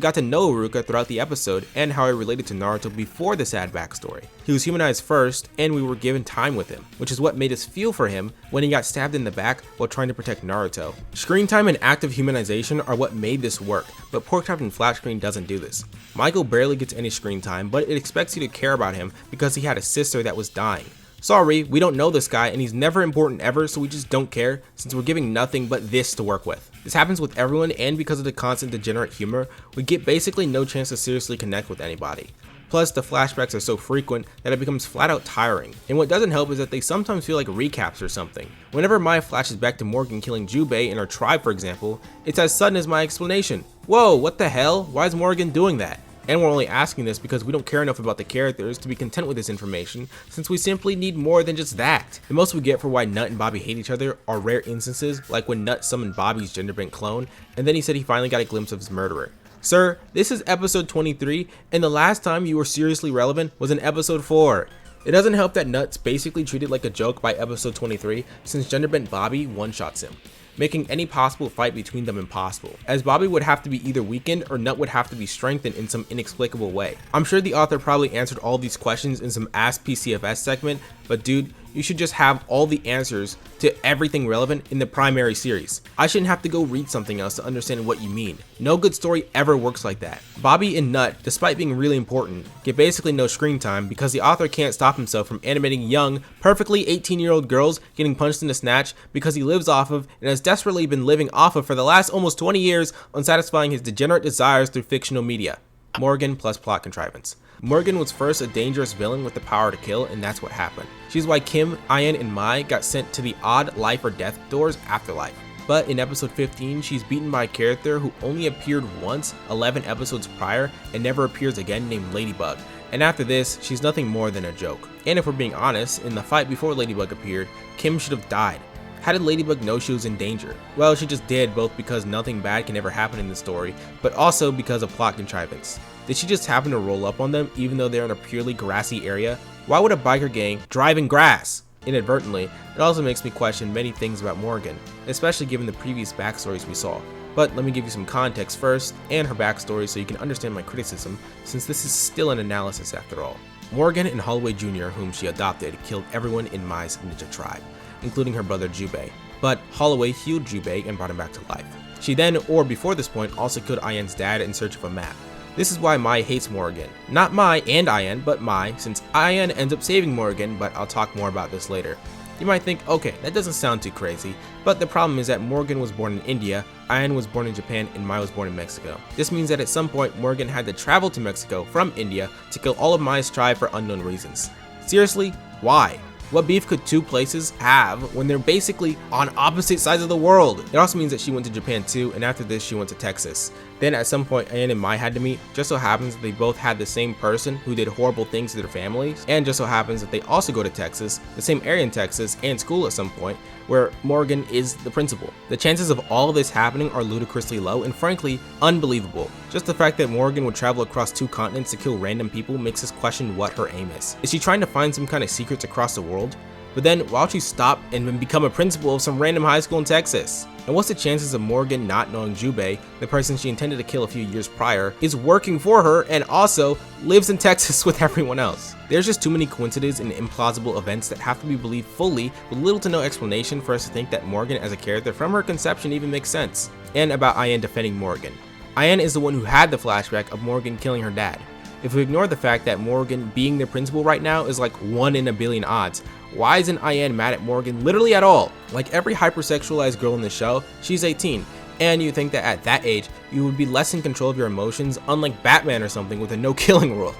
got to know Iruka throughout the episode and how he related to Naruto before the sad backstory. He was humanized first, and we were given time with him, which is what made us feel for him when he got stabbed in the back while trying to protect Naruto. Screen time and active humanization are what made this work, but Porkchop N Flatscreen doesn't do this. Michael barely gets any screen time, but it expects you to care about him because he had a sister that was dying. Sorry, we don't know this guy and he's never important ever, so we just don't care since we're giving nothing but this to work with. This happens with everyone, and because of the constant degenerate humor, we get basically no chance to seriously connect with anybody. Plus, the flashbacks are so frequent that it becomes flat out tiring, and what doesn't help is that they sometimes feel like recaps or something. Whenever Mai flashes back to Morrigan killing Jubei and her tribe, for example, it's as sudden as my explanation. Whoa, what the hell? Why is Morrigan doing that? And we're only asking this because we don't care enough about the characters to be content with this information, since we simply need more than just that. The most we get for why Nutt and Bobby hate each other are rare instances, like when Nutt summoned Bobby's gender-bent clone, and then he said he finally got a glimpse of his murderer. Sir, this is episode 23, and the last time you were seriously relevant was in episode 4. It doesn't help that Nutt's basically treated like a joke by episode 23, since gender-bent Bobby one-shots him, making any possible fight between them impossible, as Bobby would have to be either weakened or Nutt would have to be strengthened in some inexplicable way. I'm sure the author probably answered all these questions in some Ask PCFS segment, but dude, you should just have all the answers to everything relevant in the primary series. I shouldn't have to go read something else to understand what you mean. No good story ever works like that. Bobby and Nutt, despite being really important, get basically no screen time because the author can't stop himself from animating young, perfectly 18-year-old girls getting punched in the snatch because he lives off of and has desperately been living off of for the last almost 20 years on satisfying his degenerate desires through fictional media. Morrigan plus plot contrivance. Morrigan was first a dangerous villain with the power to kill, and that's what happened. She's why Kim, Ayane, and Mai got sent to the odd life or death doors afterlife. But in episode 15, she's beaten by a character who only appeared once 11 episodes prior and never appears again, named Ladybug. And after this, she's nothing more than a joke. And if we're being honest, in the fight before Ladybug appeared, Kim should have died. How did Ladybug know she was in danger? Well, she just did, both because nothing bad can ever happen in the story, but also because of plot contrivance. Did she just happen to roll up on them even though they're in a purely grassy area? Why would a biker gang drive in grass? Inadvertently, it also makes me question many things about Morrigan, especially given the previous backstories we saw. But let me give you some context first, and her backstory so you can understand my criticism, since this is still an analysis after all. Morrigan and Halloway Jr., whom she adopted, killed everyone in Mai's ninja tribe, including her brother Jubei. But Halloway healed Jubei and brought him back to life. She then, or before this point, also killed Ayane's dad in search of a map. This is why Mai hates Morrigan. Not Mai and Ayane, but Mai, since Ayane ends up saving Morrigan, but I'll talk more about this later. You might think, okay, that doesn't sound too crazy, but the problem is that Morrigan was born in India, Ayane was born in Japan, and Mai was born in Mexico. This means that at some point, Morrigan had to travel to Mexico from India to kill all of Mai's tribe for unknown reasons. Seriously? Why? What beef could two places have when they're basically on opposite sides of the world? It also means that she went to Japan too, and after this she went to Texas. Then at some point Ayane and Mai had to meet. Just so happens that they both had the same person who did horrible things to their families, and just so happens that they also go to Texas, the same area in Texas, and school at some point, where Morrigan is the principal. The chances of all of this happening are ludicrously low and frankly unbelievable. Just the fact that Morrigan would travel across 2 continents to kill random people makes us question what her aim is. Is she trying to find some kind of secrets across the world? But then why would she stop and become a principal of some random high school in Texas? And what's the chances of Morrigan not knowing Jubei, the person she intended to kill a few years prior, is working for her and also lives in Texas with everyone else? There's just too many coincidences and implausible events that have to be believed fully with little to no explanation for us to think that Morrigan as a character from her conception even makes sense. And about Ayane defending Morrigan. Ayane is the one who had the flashback of Morrigan killing her dad. If we ignore the fact that Morrigan being their principal right now is like 1 in a billion odds, why isn't Ayane mad at Morrigan literally at all? Like every hypersexualized girl in the show, she's 18, and you think that at that age, you would be less in control of your emotions, unlike Batman or something with a no killing rule.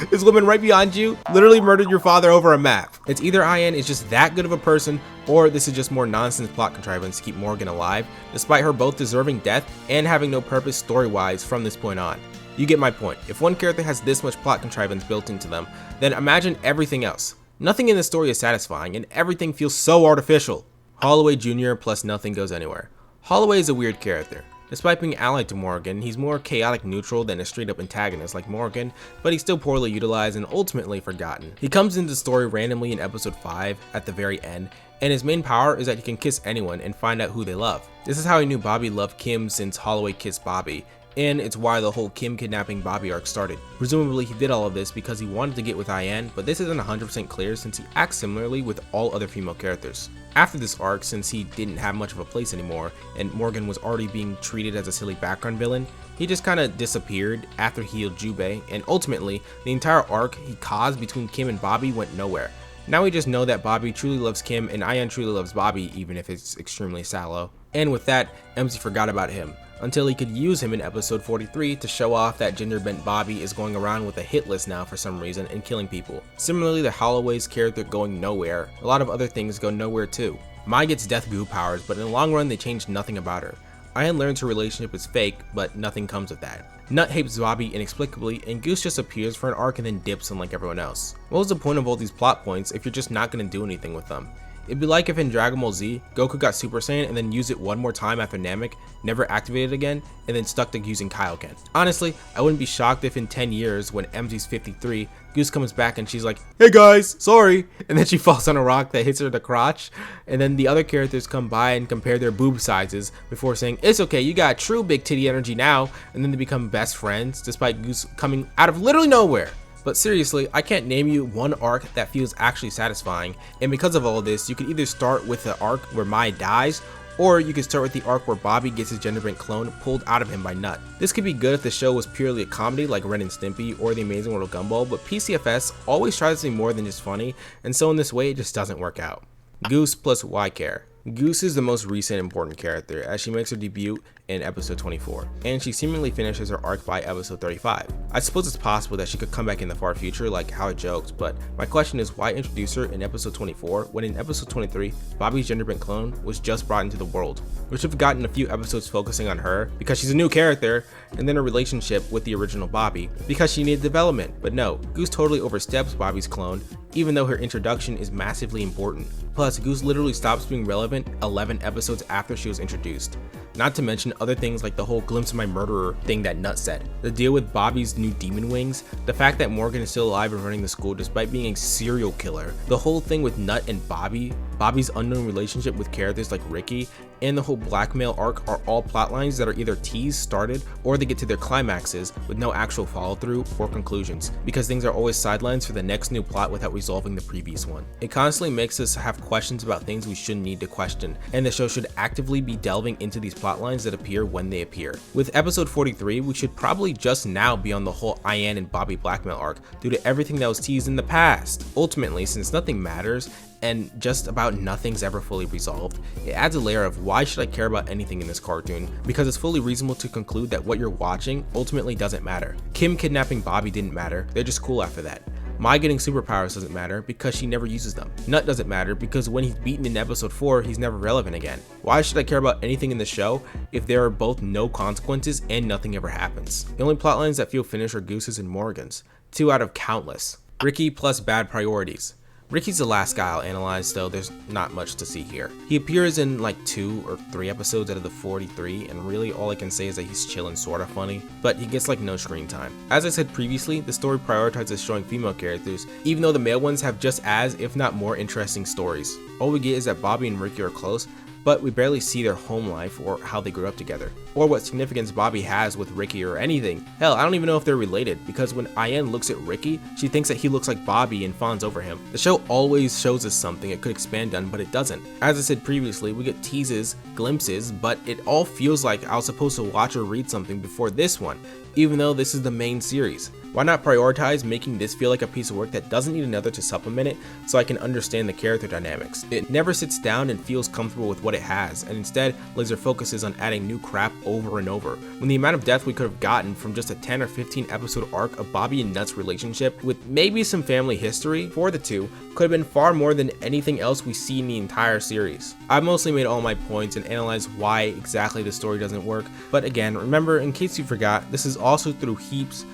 This woman right behind you literally murdered your father over a map. It's either Ayane is just that good of a person, or this is just more nonsense plot contrivance to keep Morrigan alive, despite her both deserving death and having no purpose story-wise from this point on. You get my point. If one character has this much plot contrivance built into them, then imagine everything else. Nothing in the story is satisfying, and everything feels so artificial. Halloway Jr. plus nothing goes anywhere. Halloway is a weird character. Despite being allied to Morrigan, he's more chaotic neutral than a straight up antagonist like Morrigan, but he's still poorly utilized and ultimately forgotten. He comes into the story randomly in episode 5 at the very end, and his main power is that he can kiss anyone and find out who they love. This is how he knew Bobby loved Kim since Halloway kissed Bobby, and it's why the whole Kim kidnapping Bobby arc started. Presumably he did all of this because he wanted to get with Ayane, but this isn't 100% clear since he acts similarly with all other female characters. After this arc, since he didn't have much of a place anymore, and Morrigan was already being treated as a silly background villain, he just kinda disappeared after he healed Jubei, and ultimately, the entire arc he caused between Kim and Bobby went nowhere. Now we just know that Bobby truly loves Kim and Ayane truly loves Bobby, even if it's extremely shallow. And with that, MC forgot about him, until he could use him in episode 43 to show off that gender-bent Bobby is going around with a hit list now for some reason and killing people. Similarly to Halloway's character going nowhere, a lot of other things go nowhere too. Mai gets death goo powers, but in the long run they change nothing about her. Ayane learns her relationship is fake, but nothing comes of that. Nutt hates Bobby inexplicably, and Goose just appears for an arc and then dips unlike everyone else. What was the point of all these plot points if you're just not going to do anything with them? It'd be like if in Dragon Ball Z, Goku got Super Saiyan and then used it one more time after Namek, never activated again, and then stuck to using Kaioken. Honestly, I wouldn't be shocked if in 10 years, when MZ's 53, Goose comes back and she's like, "Hey guys, sorry," and then she falls on a rock that hits her in the crotch, and then the other characters come by and compare their boob sizes before saying, "It's okay, you got true big titty energy now," and then they become best friends despite Goose coming out of literally nowhere. But seriously, I can't name you one arc that feels actually satisfying, and because of all of this, you could either start with the arc where Mai dies, or you could start with the arc where Bobby gets his gender-bent clone pulled out of him by Nutt. This could be good if the show was purely a comedy like Ren and Stimpy or The Amazing World of Gumball, but PCFS always tries to be more than just funny, and so in this way it just doesn't work out. Goose plus why care? Goose is the most recent important character, as she makes her debut in episode 24, and she seemingly finishes her arc by episode 35. I suppose it's possible that she could come back in the far future like how it jokes, but my question is why introduce her in episode 24 when in episode 23, Bobby's gender-bent clone was just brought into the world? We should have gotten a few episodes focusing on her because she's a new character, and then her relationship with the original Bobby because she needed development. But no, Goose totally oversteps Bobby's clone, even though her introduction is massively important. Plus, Goose literally stops being relevant 11 episodes after she was introduced. Not to mention other things like the whole glimpse of my murderer thing that Nutt said, the deal with Bobby's new demon wings, the fact that Morrigan is still alive and running the school despite being a serial killer, the whole thing with Nutt and Bobby's unknown relationship with characters like Ricky, and the whole blackmail arc are all plotlines that are either teased, started, or they get to their climaxes with no actual follow through or conclusions, because things are always sidelines for the next new plot without resolving the previous one. It constantly makes us have questions about things we shouldn't need to question, and the show should actively be delving into these plotlines that appear when they appear. With episode 43, we should probably just now be on the whole Ayane and Bobby blackmail arc due to everything that was teased in the past. Ultimately, since nothing matters, and just about nothing's ever fully resolved, it adds a layer of why should I care about anything in this cartoon, because it's fully reasonable to conclude that what you're watching ultimately doesn't matter. Kim kidnapping Bobby didn't matter, they're just cool after that. Mai getting superpowers doesn't matter because she never uses them. Nutt doesn't matter because when he's beaten in episode 4, he's never relevant again. Why should I care about anything in the show if there are both no consequences and nothing ever happens? The only plotlines that feel finished are Goose's and Morrigan's, 2 out of countless. Ricky plus bad priorities. Ricky's the last guy I'll analyze, though there's not much to see here. He appears in like 2 or 3 episodes out of the 43, and really all I can say is that he's chill and sorta funny, but he gets like no screen time. As I said previously, the story prioritizes showing female characters, even though the male ones have just as, if not more, interesting stories. All we get is that Bobby and Ricky are close, but we barely see their home life or how they grew up together, or what significance Bobby has with Ricky or anything. Hell, I don't even know if they're related, because when Ayane looks at Ricky, she thinks that he looks like Bobby and fawns over him. The show always shows us something it could expand on, but it doesn't. As I said previously, we get teases, glimpses, but it all feels like I was supposed to watch or read something before this one, even though this is the main series. Why not prioritize making this feel like a piece of work that doesn't need another to supplement it so I can understand the character dynamics? It never sits down and feels comfortable with what it has, and instead laser focuses on adding new crap over and over, when the amount of depth we could have gotten from just a 10 or 15 episode arc of Bobby and Nutt's relationship with maybe some family history for the two could have been far more than anything else we see in the entire series. I've mostly made all my points and analyzed why exactly the story doesn't work, but again, remember, in case you forgot, this is also through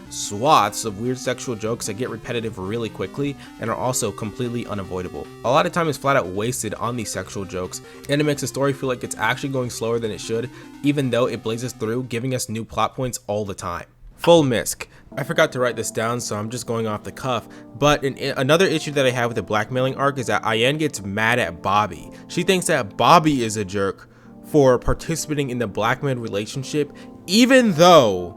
swaths of weird sexual jokes that get repetitive really quickly and are also completely unavoidable. A lot of time is flat out wasted on these sexual jokes, and it makes the story feel like it's actually going slower than it should, even though it blazes through, giving us new plot points all the time. Full Misc. I forgot to write this down, so I'm just going off the cuff, but another issue that I have with the blackmailing arc is that Ayane gets mad at Bobby. She thinks that Bobby is a jerk for participating in the blackmail relationship, even though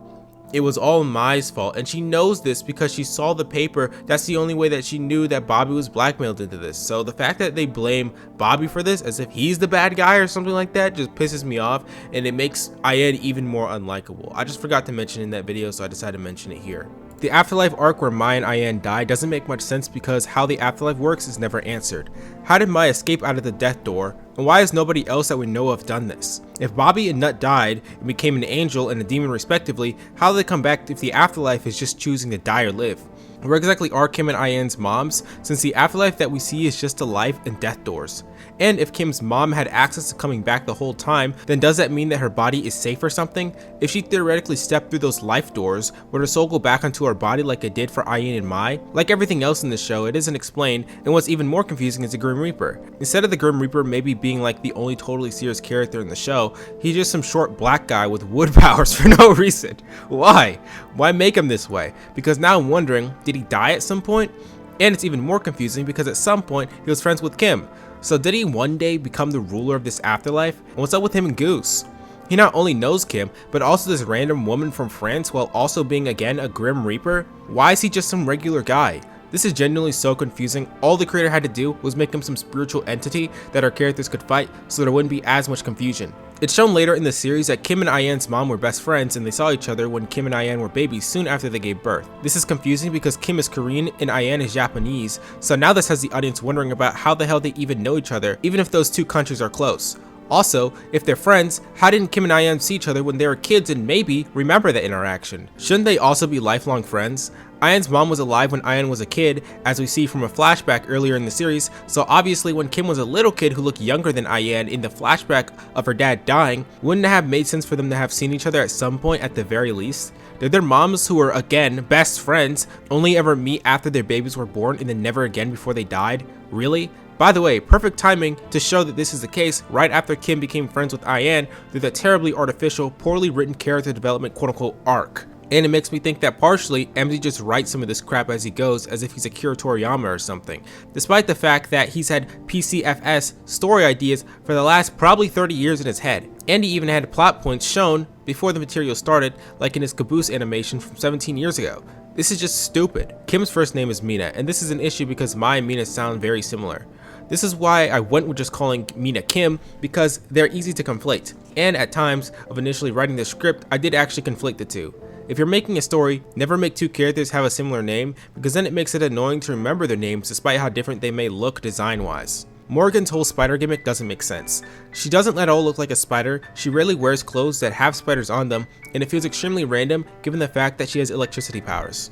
it was all Mai's fault, and she knows this because she saw the paper. That's the only way that she knew that Bobby was blackmailed into this. So the fact that they blame Bobby for this as if he's the bad guy or something like that just pisses me off, and it makes Ayane even more unlikable. I just forgot to mention in that video, so I decided to mention it here. The afterlife arc where Mai and Ayane die doesn't make much sense because how the afterlife works is never answered. How did Mai escape out of the death door, and why has nobody else that we know of done this? If Bobby and Nutt died and became an angel and a demon respectively, how do they come back if the afterlife is just choosing to die or live? Where exactly are Kim and Ayane's moms, since the afterlife that we see is just a life and death doors? And if Kim's mom had access to coming back the whole time, then does that mean that her body is safe or something? If she theoretically stepped through those life doors, would her soul go back onto her body like it did for Ayane and Mai? Like everything else in the show, it isn't explained, and what's even more confusing is the Grim Reaper. Instead of the Grim Reaper maybe being like the only totally serious character in the show, he's just some short black guy with wood powers for no reason. Why? Why make him this way? Because now I'm wondering, did he die at some point? And it's even more confusing because at some point he was friends with Kim. So did he one day become the ruler of this afterlife? And what's up with him and Goose? He not only knows Kim, but also this random woman from France while also being again a Grim Reaper? Why is he just some regular guy? This is genuinely so confusing. All the creator had to do was make him some spiritual entity that our characters could fight so there wouldn't be as much confusion. It's shown later in the series that Kim and Ayane's mom were best friends and they saw each other when Kim and Ayane were babies soon after they gave birth. This is confusing because Kim is Korean and Ayane is Japanese, so now this has the audience wondering about how the hell they even know each other, even if those two countries are close. Also, if they're friends, how didn't Kim and Ayane see each other when they were kids and maybe remember that interaction? Shouldn't they also be lifelong friends? Ayane's mom was alive when Ayane was a kid, as we see from a flashback earlier in the series, so obviously when Kim was a little kid who looked younger than Ayane in the flashback of her dad dying, wouldn't it have made sense for them to have seen each other at some point at the very least? Did their moms, who were again best friends, only ever meet after their babies were born and then never again before they died? Really? By the way, perfect timing to show that this is the case right after Kim became friends with Ayane through the terribly artificial, poorly written character development quote-unquote arc. And it makes me think that partially, MZ just writes some of this crap as he goes, as if he's Akira Toriyama or something, despite the fact that he's had PCFS story ideas for the last probably 30 years in his head. And he even had plot points shown before the material started, like in his Caboose animation from 17 years ago. This is just stupid. Kim's first name is Mina, and this is an issue because Mai and Mina sound very similar. This is why I went with just calling Mina Kim, because they're easy to conflate. And at times of initially writing the script, I did actually conflate the two. If you're making a story, never make two characters have a similar name, because then it makes it annoying to remember their names despite how different they may look design-wise. Morrigan's whole spider gimmick doesn't make sense. She doesn't at all look like a spider, she rarely wears clothes that have spiders on them, and it feels extremely random given the fact that she has electricity powers.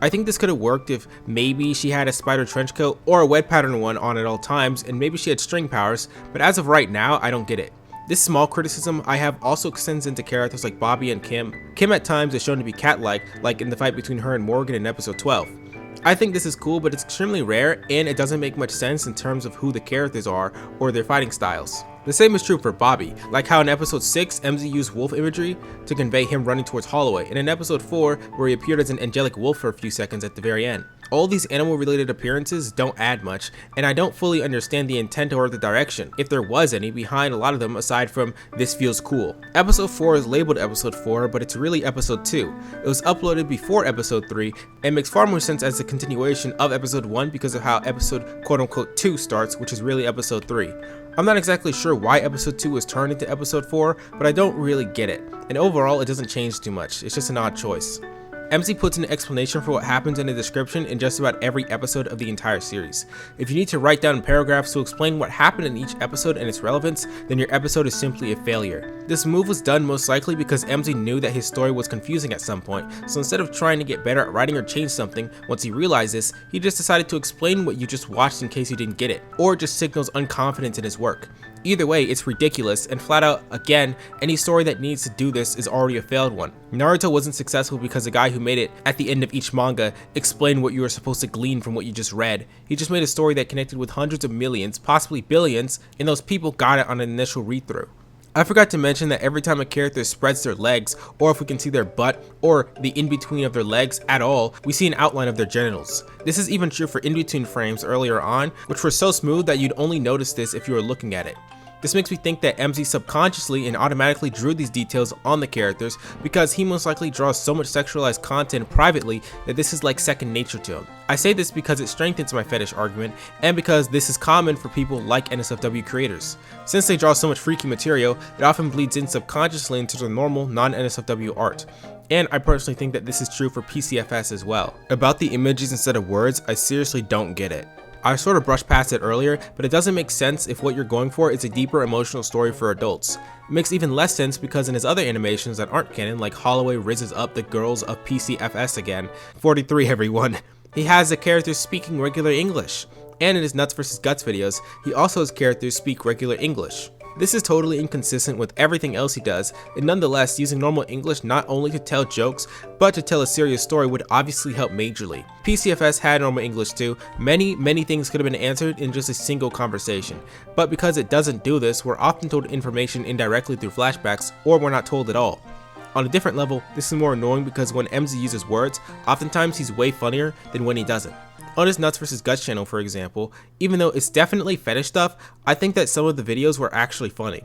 I think this could have worked if maybe she had a spider trench coat or a web pattern one on at all times, and maybe she had string powers, but as of right now, I don't get it. This small criticism I have also extends into characters like Bobby and Kim. Kim at times is shown to be cat-like, like in the fight between her and Morrigan in episode 12. I think this is cool, but it's extremely rare, and it doesn't make much sense in terms of who the characters are or their fighting styles. The same is true for Bobby, like how in episode 6, MZ used wolf imagery to convey him running towards Halloway, and in episode 4, where he appeared as an angelic wolf for a few seconds at the very end. All these animal-related appearances don't add much, and I don't fully understand the intent or the direction, if there was any, behind a lot of them aside from "this feels cool." Episode 4 is labeled episode 4, but it's really episode 2. It was uploaded before episode 3, and makes far more sense as a continuation of episode 1 because of how episode quote-unquote 2 starts, which is really episode 3. I'm not exactly sure why episode 2 was turned into episode 4, but I don't really get it, and overall it doesn't change too much, it's just an odd choice. MZ puts an explanation for what happens in the description in just about every episode of the entire series. If you need to write down paragraphs to explain what happened in each episode and its relevance, then your episode is simply a failure. This move was done most likely because MZ knew that his story was confusing at some point, so instead of trying to get better at writing or change something, once he realized this, he just decided to explain what you just watched in case you didn't get it, or just signals unconfidence in his work. Either way, it's ridiculous, and flat out, again, any story that needs to do this is already a failed one. Naruto wasn't successful because the guy who made it at the end of each manga explained what you were supposed to glean from what you just read. He just made a story that connected with hundreds of millions, possibly billions, and those people got it on an initial read-through. I forgot to mention that every time a character spreads their legs, or if we can see their butt, or the in-between of their legs at all, we see an outline of their genitals. This is even true for in-between frames earlier on, which were so smooth that you'd only notice this if you were looking at it. This makes me think that MZ subconsciously and automatically drew these details on the characters because he most likely draws so much sexualized content privately that this is like second nature to him. I say this because it strengthens my fetish argument and because this is common for people like NSFW creators. Since they draw so much freaky material, it often bleeds in subconsciously into the normal non-NSFW art. And I personally think that this is true for PCFS as well. About the images instead of words, I seriously don't get it. I sort of brushed past it earlier, but it doesn't make sense if what you're going for is a deeper emotional story for adults. It makes even less sense because in his other animations that aren't canon, like Halloway raises up the girls of PCFS again, 43 everyone, he has the characters speaking regular English. And in his Nuts vs Guts videos, he also has characters speak regular English. This is totally inconsistent with everything else he does, and nonetheless, using normal English not only to tell jokes, but to tell a serious story would obviously help majorly. PCFS had normal English too. Many things could have been answered in just a single conversation, but because it doesn't do this, we're often told information indirectly through flashbacks, or we're not told at all. On a different level, this is more annoying because when MZ uses words, oftentimes he's way funnier than when he doesn't. On his Nuts vs Guts channel, for example, even though it's definitely fetish stuff, I think that some of the videos were actually funny.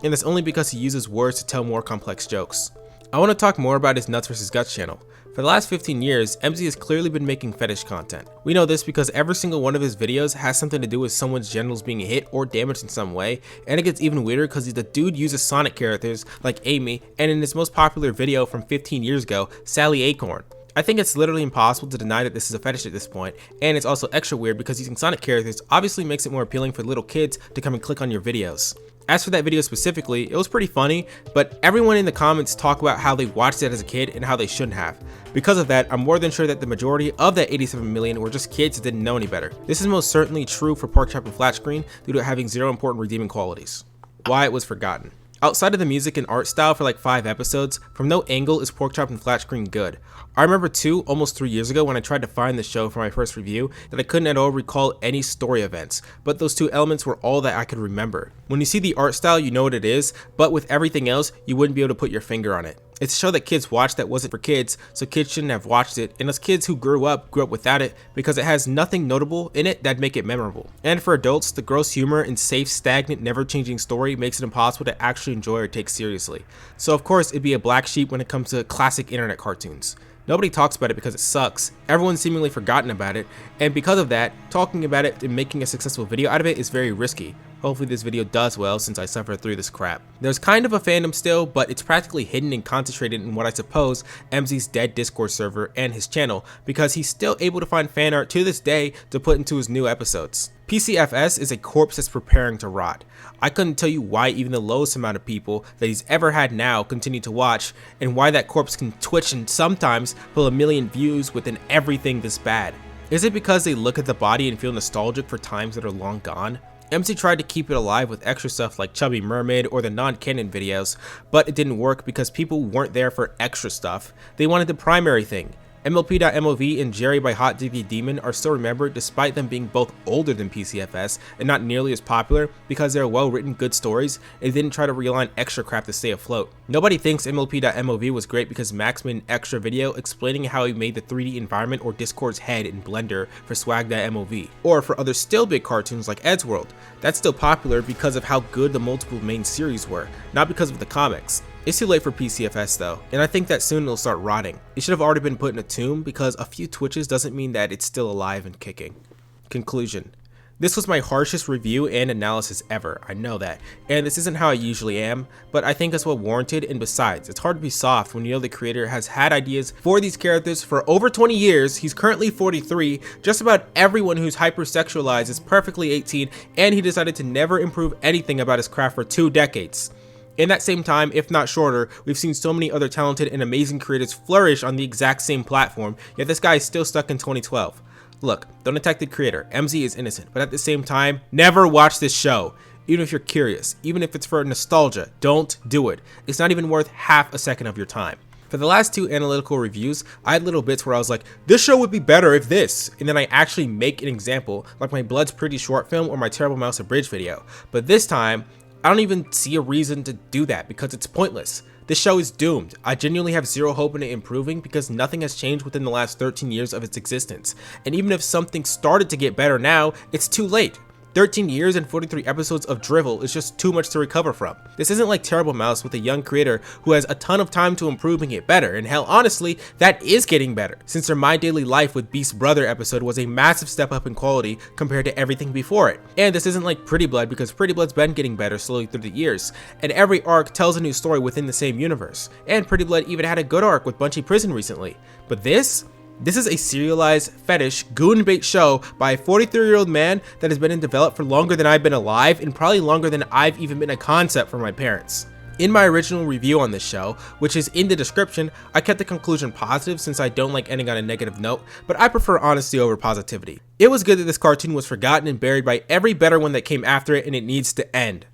And that's only because he uses words to tell more complex jokes. I want to talk more about his Nuts vs Guts channel. For the last 15 years, MZ has clearly been making fetish content. We know this because every single one of his videos has something to do with someone's genitals being hit or damaged in some way, and it gets even weirder because the dude uses Sonic characters like Amy, and in his most popular video from 15 years ago, Sally Acorn. I think it's literally impossible to deny that this is a fetish at this point, and it's also extra weird because using Sonic characters obviously makes it more appealing for little kids to come and click on your videos. As for that video specifically, it was pretty funny, but everyone in the comments talk about how they watched it as a kid and how they shouldn't have. Because of that, I'm more than sure that the majority of that 87 million were just kids that didn't know any better. This is most certainly true for Porkchop N Flatscreen due to it having zero important redeeming qualities. Why it was forgotten. Outside of the music and art style for like 5 episodes, from no angle is Porkchop N Flatscreen good. I remember too, almost 3 years ago when I tried to find the show for my first review, that I couldn't at all recall any story events, but those 2 elements were all that I could remember. When you see the art style, you know what it is, but with everything else, you wouldn't be able to put your finger on it. It's a show that kids watch that wasn't for kids, so kids shouldn't have watched it, and us kids who grew up without it because it has nothing notable in it that'd make it memorable. And for adults, the gross humor and safe, stagnant, never-changing story makes it impossible to actually enjoy or take seriously. So of course, it'd be a black sheep when it comes to classic internet cartoons. Nobody talks about it because it sucks, everyone's seemingly forgotten about it, and because of that, talking about it and making a successful video out of it is very risky. Hopefully this video does well since I suffered through this crap. There's kind of a fandom still, but it's practically hidden and concentrated in what I suppose MZ's dead Discord server and his channel, because he's still able to find fan art to this day to put into his new episodes. PCFS is a corpse that's preparing to rot. I couldn't tell you why even the lowest amount of people that he's ever had now continue to watch, and why that corpse can twitch and sometimes pull 1 million views within everything this bad. Is it because they look at the body and feel nostalgic for times that are long gone? MC tried to keep it alive with extra stuff like Chubby Mermaid or the non-canon videos, but it didn't work because people weren't there for extra stuff. They wanted the primary thing. MLP.MOV and Jerry by Hot Diggity Demon are still remembered despite them being both older than PCFS and not nearly as popular because they're well-written good stories and didn't try to rely on extra crap to stay afloat. Nobody thinks MLP.MOV was great because Max made an extra video explaining how he made the 3D environment or Discord's head in Blender for Swag.MOV, or for other still big cartoons like Eddsworld. That's still popular because of how good the multiple main series were, not because of the comics. It's too late for PCFS though, and I think that soon it'll start rotting. It should have already been put in a tomb because a few twitches doesn't mean that it's still alive and kicking. Conclusion. This was my harshest review and analysis ever, I know that, and this isn't how I usually am, but I think it's well warranted, and besides, it's hard to be soft when you know the creator has had ideas for these characters for over 20 years, he's currently 43, just about everyone who's hypersexualized is perfectly 18, and he decided to never improve anything about his craft for 2 decades. In that same time, if not shorter, we've seen so many other talented and amazing creators flourish on the exact same platform, yet this guy is still stuck in 2012. Look, don't attack the creator, MZ is innocent, but at the same time, never watch this show. Even if you're curious, even if it's for nostalgia, don't do it. It's not even worth half a second of your time. For the last 2 analytical reviews, I had little bits where I was like, this show would be better if this, and then I actually make an example, like my Blood's Pretty short film or my Terrible Mouse Abridged video. But this time, I don't even see a reason to do that because it's pointless. This show is doomed. I genuinely have zero hope in it improving because nothing has changed within the last 13 years of its existence. And even if something started to get better now, it's too late. 13 years and 43 episodes of drivel is just too much to recover from. This isn't like Terrible Mouse with a young creator who has a ton of time to improve and get better, and hell, honestly, that is getting better, since their My Daily Life with Beast's brother episode was a massive step up in quality compared to everything before it. And this isn't like Pretty Blood because Pretty Blood's been getting better slowly through the years, and every arc tells a new story within the same universe, and Pretty Blood even had a good arc with Bunchy Prison recently. But this is a serialized fetish goon bait show by a 43-year-old man that has been in development for longer than I've been alive and probably longer than I've even been a concept for my parents. In my original review on this show, which is in the description, I kept the conclusion positive since I don't like ending on a negative note, but I prefer honesty over positivity. It was good that this cartoon was forgotten and buried by every better one that came after it, and it needs to end.